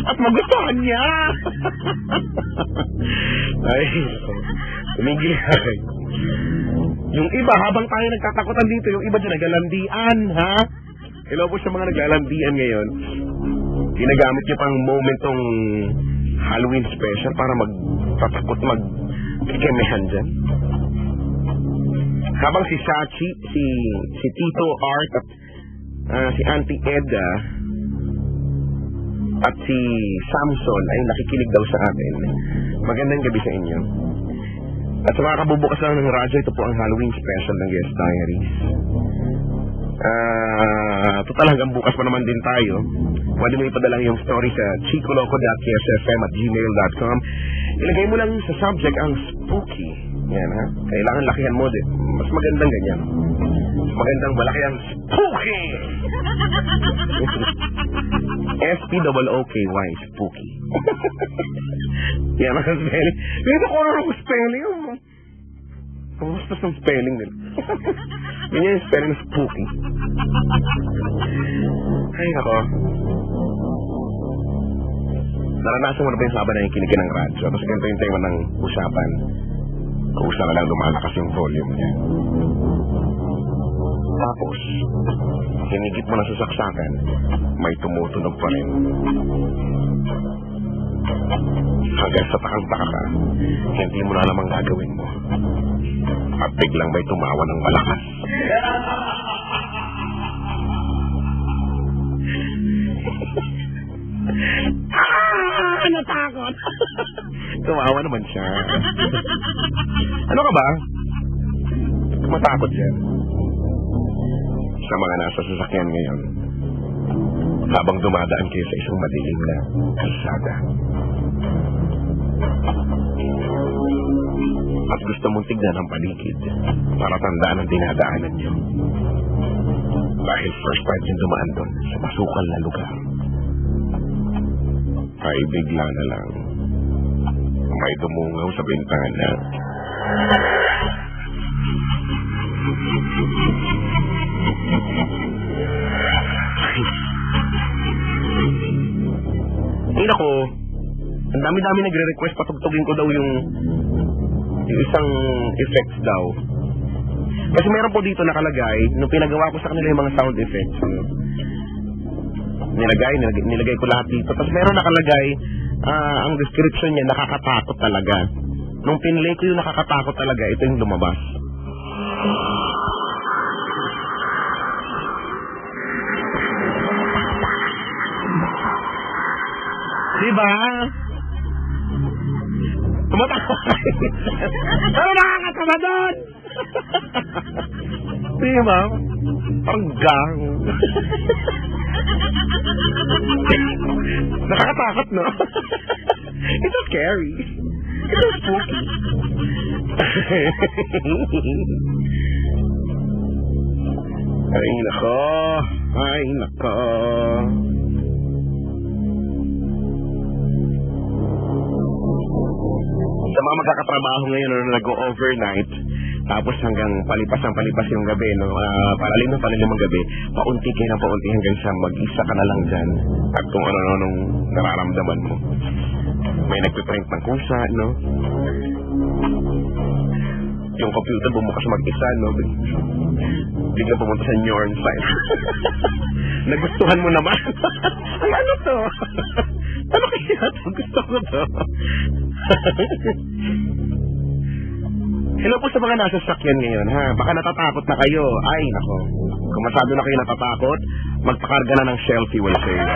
at magustuhan niya. Ay, tumigil ka. Yung iba, habang tayo nagtatakutan dito, yung iba dyan naglalandian, ha? Hello po sa mga naglalandian ngayon. Ginagamit niyo pang momentong Halloween special para magtatakot, magkikemehan dyan. Habang si Sachi, si Tito Art at si Auntie Eda at si Samson ay nakikinig daw sa atin. Magandang gabi sa inyo. At sa mga kabubukas lang ng radyo, ito po ang Halloween special ng Yes Diaries. Total hanggang bukas pa naman din tayo. Pwede mo ipadala yung story sa chicoloco.ksfm@gmail.com. Ilagay mo lang sa subject ang spooky. Yan, ha? Kailangan lakihan mo din. Mas magandang ganyan. Mas magandang malaki ang spooky! S-P-O-O-K-Y, spooky. Yan ang spelling. Dito ko lang ang spelling. Ang bastos ng spelling din. Ganyan yung spelling ng spooky. Ay, nako. Naranasan mo na ba yung saban na yung kinikil ng radyo? Tapos ganito yung tema ng usapan. Kausa na lang lumalakas yung volume niya. Tapos, hinigit mo na sa saksakan, may tumutunog pa rin. Hanggang sa takang-taka ka, hindi mo na alam ang gagawin mo. At biglang may tumawa ng malakas. Natakot! Tumawa naman siya. Ano ka ba? Matakot siya. Sa mga nasa sasakyan ngayon, habang dumadaan kayo sa isang madilim na kalsada. At gusto mong tignan ang paligid para tandaan ang dinadaanan niyo. Dahil first time yung dumaan doon sa masukal na lugar, ay bigla na lang may dumungaw sa bintana. Ay nako, ang dami-dami nagre-request patugtugin ko daw yung isang effects daw. Kasi meron po dito nakalagay, nung pinagawa ko sa kanila yung mga sound effects, nilagay ko lahat dito. Tapos meron nakalagay, ang description niya, nakakatakot talaga. Nung pinlay ko yung nakakatakot talaga, ito yung lumabas. Diba? Tumatakot. Pero nakakatawa doon! Diba? Parang gang. Nakakatakot, no? It's scary. It's spooky. Ay, nako. Ay, nako. Sa mga magkakatrabaho ngayon na nag-overnight, tapos hanggang palipas yung gabi, no? Palalim ang gabi, paunti kayo ng paunti hanggang sa mag-isa ka na lang dyan. At kung ano-anong nararamdaman mo. May nagpiprint ng kusa, no? Yung computer bumukas mag-isa, no? Biglang pumunta sa Nyorn site. Nagustuhan mo naman. Ay, ano to? Ano kaya ito? Gusto ko to. Hello po sa mga nasa sakyan ngayon, ha? Baka natatakot na kayo. Ay, nako. Kung masyado na kayo natatakot, magpakarga na ng Shell Fuel Save.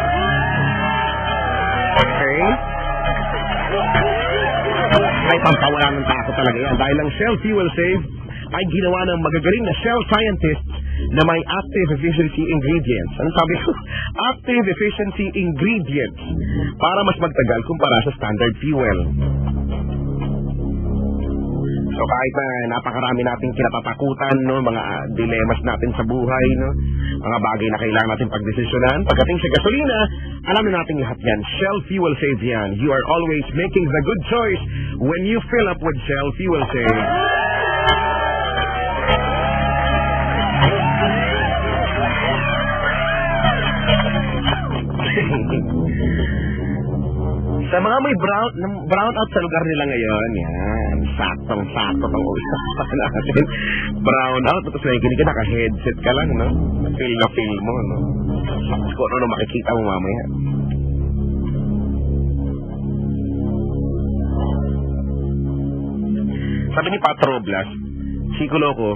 Okay? Ay, pampawala ng takot talaga yan. Dahil ang Shell Fuel Save ay ginawa ng magagaling na Shell scientists na may active efficiency ingredients. Ano sabi ko? Active efficiency ingredients para mas magtagal kumpara sa standard fuel. So kahit na napakarami nating kinatatakutan, no, mga dilemas natin sa buhay, no, mga bagay na kailangan natin pagdesisyonan, pagdating sa gasolina, alam na natin lahat yan. Shell Fuel Save yan. You are always making the good choice when you fill up with Shell Fuel Save. Sa mga may brown out sa lugar nila ngayon, yan, saktong-sakto pang usapan natin. Brown out, tapos nakikinig ka, naka-headset ka lang, no? Feel na feel mo, no? Kung ano makikita mo mamaya. Sabi ni Pat Roblas, Sikulo ko,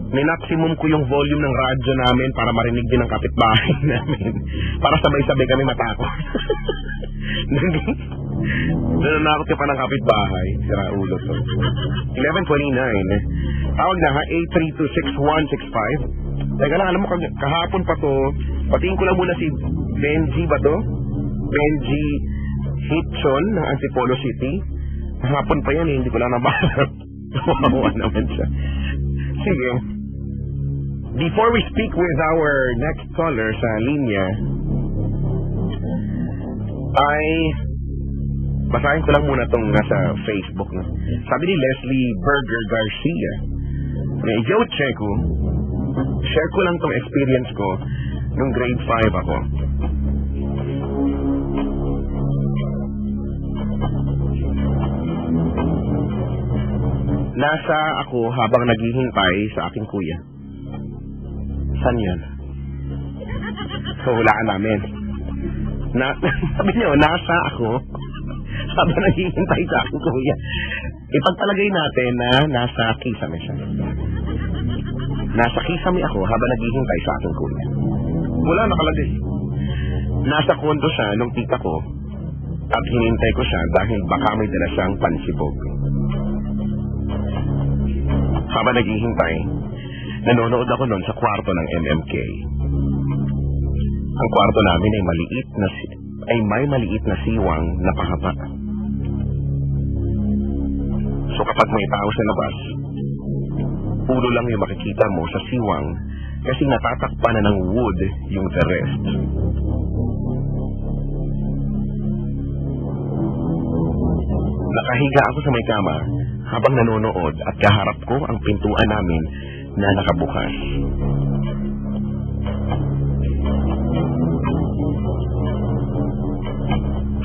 minaksimum ko yung volume ng radyo namin para marinig din ang kapitbahay namin. Para sabay-sabay kami matakot. Nananakot ka pa ng kapitbahay. Sira ulo to. 11:29. Tawag na ha, 8326165. Teka lang, alam mo, kahapon pa to, patingin ko lang muna si Benji ba to? Benji Hitchon ng Antipolo City. Hapon pa yan eh, hindi ko lang nabalat. Kawawa naman siya. Sige. Before we speak with our next caller sa linya, ay basahin ko lang muna tong nasa Facebook. No? Sabi ni Leslie Berger Garcia, yo, Checo, share ko lang tong experience ko nung grade 5 ako. Nasa ako habang naghihintay sa aking kuya. Saan yan? So, hulaan namin. Sabi niyo, nasa ako habang naghihintay sa aking kuya. Ipagpalagay natin na nasa kisame siya. Nasa kisame ako habang naghihintay sa aking kuya. Wala nakalagay. Nasa kondo siya nung tita ko at hinintay ko siya dahil baka may dala siyang pansibog. Habang naghihintay, nanonood ako noon sa kwarto ng MMK. Ang kwarto namin ay may maliit na siwang na pahaba. So kapag may tao sa labas, ulo lang yung makikita mo sa siwang kasi natatakpan na ng wood yung the rest. Nakahiga ako sa may kama habang nanonood at kaharap ko ang pintuan namin na nakabukas.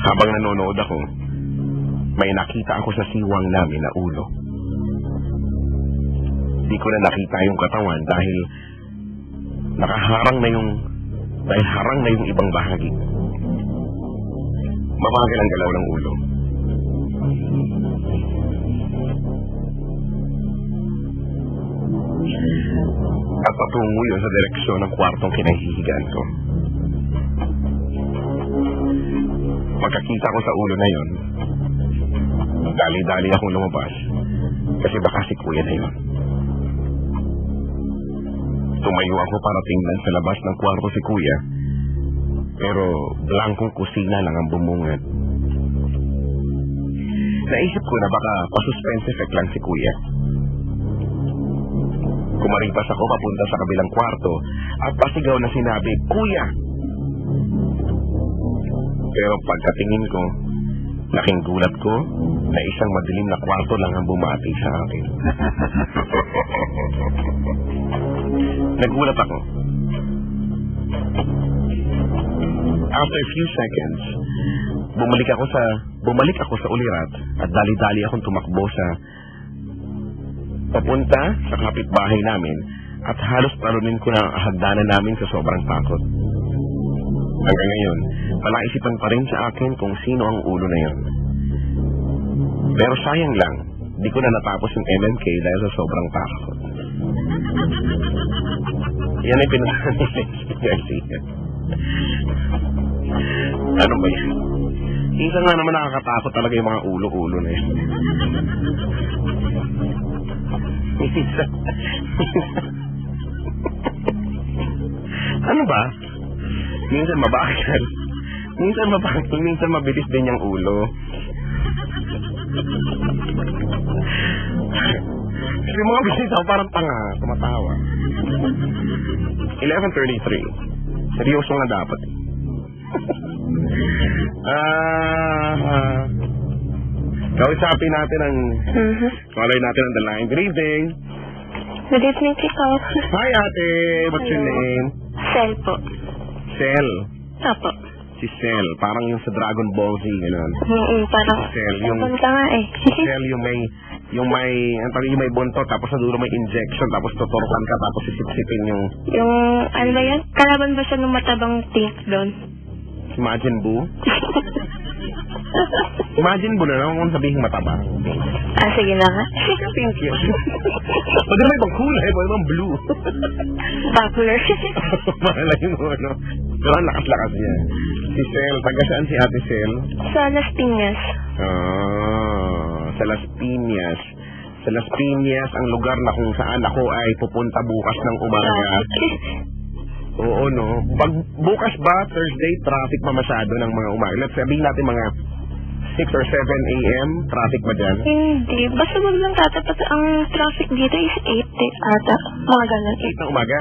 Habang nanonood ako, may nakita ako sa siwang namin na ulo. Di ko na nakita yung katawan dahil harang na yung ibang bahagi. Mabagal ang galaw ng ulo. At patungo yun sa direksyon ng kwartong kinahihigaan ko. Pagkakita ko sa ulo na yun, dali-dali akong lumabas kasi baka si kuya na yun. Tumayo ako para tingnan sa labas ng kwarto si kuya, pero blankong kusina lang ang bumungad. Naisip ko na baka pa-suspense effect lang si kuya. Kumaripas ako papunta sa kabilang kwarto at pasigaw na sinabi, "Kuya!" Pero pagkatingin ko, laking gulat ko na isang madilim na kwarto lang ang bumati sa akin. Nagulat ako. After a few seconds, bumalik ako sa ulirat at dali-dali akong tumakbo papunta sa kapitbahay namin at halos talunin ko na ang hagdanan namin sa sobrang takot. Hanggang ngayon, palaisipan pa rin sa akin kung sino ang ulo na yon. Pero sayang lang, di ko na natapos yung MMK dahil sa sobrang takot. Yan ay pinuntahan ni Leslie Garcia. Ano ba yan? Isa nga naman nakakatakot talaga yung mga ulo-ulo na yan. Ano ba? Minsan mabagal. Minsan mabilis din yung ulo. Kasi mga bisita parang tanga, tumatawa. 11:33. Seryoso nga dapat. Kausapin natin ang caller natin on the line. Good evening. Good evening, Chico. Hi, ate. What's your name? Sel po. Cell. Apo. Si Cell. Parang yung sa Dragon Ball Z, gano'n. Parang. Cell. Yung Punta nga eh. Cell, yung may buntot, tapos sa dulo may injection, tapos tuturukan ka, tapos sisipsipin yung... Yung, ano ba yan? Kalaban ba siya ng matabang pink doon? Imagine Boo? Imagine Boo na lang kung sabihin mataba. Sige na nga. Pink yun. Pwede naman ibang kulay, pwede naman blue. Backler. Malay mo, ano? Pero ang lakas-lakas niya. Si Cell, taga saan si Ate Cell? Sa Las Piñas. Sa Las Piñas. Sa Las Piñas, ang lugar na kung saan ako ay pupunta bukas ng umaga. Oo, no? Pag bukas ba, Thursday, traffic pa masyado ng mga umaga. Let's sabihin natin mga 6 or 7 a.m. Traffic ba dyan? Hindi. Basta wag lang tatapat. Ang traffic dito is 8 ata. Mga ganun. 8 ng umaga?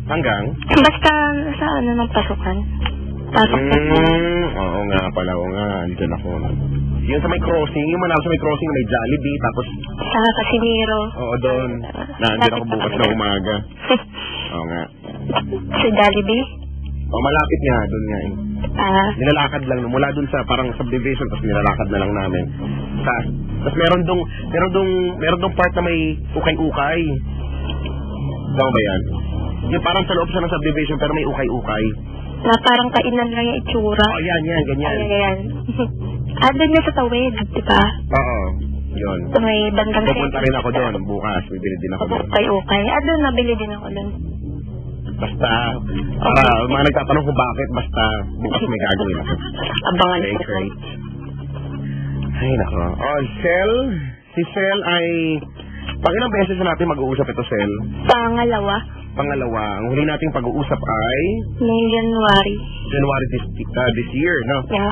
Hanggang? Basta sa ano ng pasukan. Pasok na. Oo nga pala, oo nga. Andyan ako. Yun sa may crossing, yung manalo sa may crossing, may Jollibee, tapos... Sa Casimiro. Oo, doon. Nandyan ako bukas na umaga. Oo nga. Sa Jollibee? Oo, malapit nga, doon nga. Nilalakad lang, mula doon sa parang subdivision, tapos nilalakad na lang namin. Tapos meron dong part na may ukay-ukay. Tama ba yan? Yung parang sa loob siya ng subdivision, pero may ukay-ukay. Na parang kainan lang yung itsura. Oo, yan, ganyan. Ayan. Doon nga sa tawid, di ba? Oo, yun. Sa may bandang Pupunta rin ako doon, bukas, bibili din ako doon. Okay. Doon, nabili din ako doon. Basta, para mga nagtatanong kung bakit, basta bukas may gagawin ako. Abangan Okay, ko. great. Ay, nako. Oh, Sel, si Sel ay, pang ilang beses na natin mag-uusap ito, Sel? Pangalawa, ang huli nating pag-uusap ay ngayong January. January this year, no? Yeah.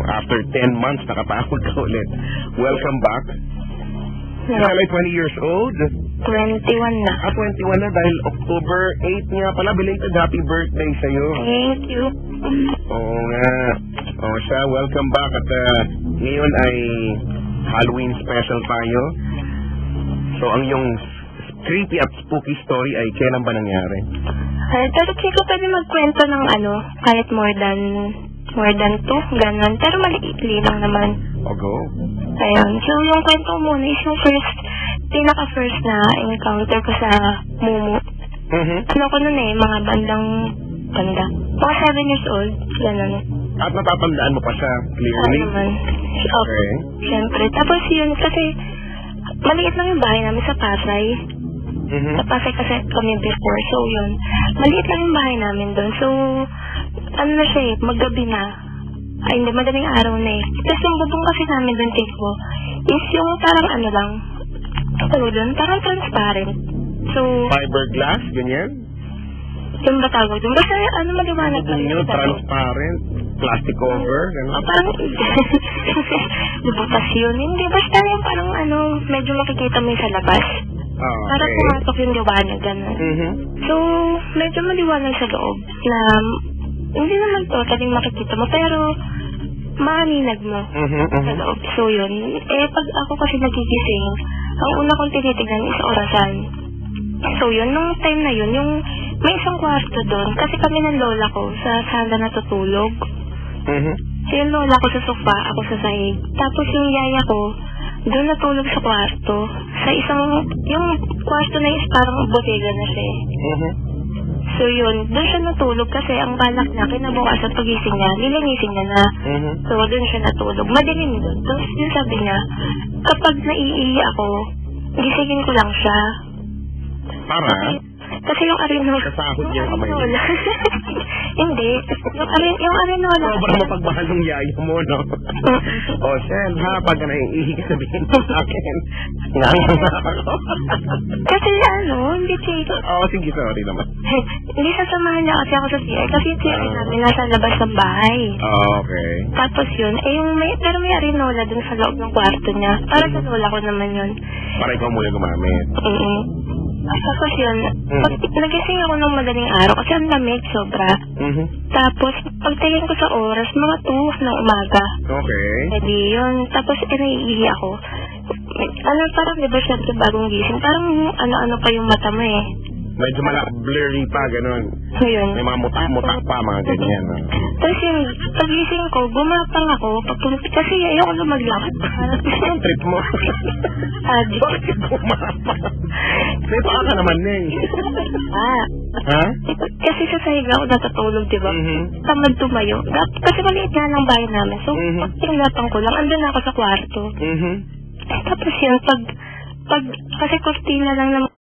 After 10 months, nakapagod ka ulit. Welcome back. Sel ay 20 years old. 21 na. 21 na dahil October 8 nga pala. Belated happy birthday sa'yo. Thank you. Oo nga. Oo siya, welcome back. At ngayon ay Halloween special tayo. So, ang yung creepy at spooky story ay kailan ba nangyari? Pero Chico, pwede magkwento ng kahit more than 2, ganun. Pero maliitli lang naman. Go. Ayun. So, yung kwento ko muna is yung pinaka-first na encounter ko sa Mumu. Ano ko nun mga banda. Mga 7 years old, ganun. At natatandaan mo pa siya clearly? Oo naman. Okay. Siyempre. Tapos yun, kasi maliit lang yung bahay namin sa Pasay. Sa Pasay kasi kami before. So yun, maliit lang yung bahay namin doon. So, ano na siya maggabi na. Ay, hindi, madaling araw na Tapos yung bubong kasi namin doon, Chico, is yung parang lang, doon, parang transparent. So, fiberglass, ganyan? yung ba tawag doon? Basta maliwanag pa rin. Transparent, plastic cover, gano'n? Parang, bubukas yun. Hindi, basta yung parang medyo makikita mo yung sa labas. Okay. Para pumasok yung liwanag, gano'n. So, medyo maliwanag sa loob na hindi naman totally makikita mo, pero maaninag mo sa loob. So, yun. Pag ako kasi nagigising, ang una kong tinitignan is orasan. So, yun. Nung time na yun, yung may isang kwarto doon, kasi kami ng lola ko sa sala natutulog. So, yung lola ko sa sofa, ako sa sahig. Tapos yung yaya ko, doon natulog sa kwarto. Sa isang, yung kwarto na is parang bodega na siya. So yun, doon siya natulog kasi ang balak niya, kinabukasan pagising niya, lilinisin niya na. So doon siya natulog. Madilim doon. Tapos yung sabi niya, kapag naiihi ako, gisingin ko lang siya. Para? Kasi yung arinola. Kasahod niya kamay. Hindi. Yung arinola. Sobrang mapagmahal ng yaya mo, no? Sel, pag naiihi ka sabihin mo sa akin. Kasi hindi Chico. Sige, sorry naman. Hindi sasamahan niya kasi ako sa CR. Kasi yung CR namin nasa labas ng bahay. Okay. Tapos yun, pero may arinola dun sa loob ng kwarto niya. Para sa lola ko naman yun. Para ikaw muna gumamit. Tapos yun, nagising ako ng madaling araw kasi ang lamig sobra. Tapos, pagtingin ko sa oras, mga 2 ng umaga. Okay. Hindi yun. Tapos, naiihi ako. Parang diba syempre bagong gising. Parang ano pa yung mata mo Medyo blurry pa, gano'n. So yun. May mga mutak-mutak pa, mga ganyan. Tapos yung pagising ko, bumapang ako. Kasi ayoko lumaglakad. Ang trip mo. Bakit bumapang? May paa ka naman, Neng. Ha? Kasi sa sahig ako natutulog, diba? Tamad tumayo. Kasi maliit nga ng bahay namin. So, tinglapang ko lang. Andun ako sa kwarto. Tapos yun, kasi kortina lang naman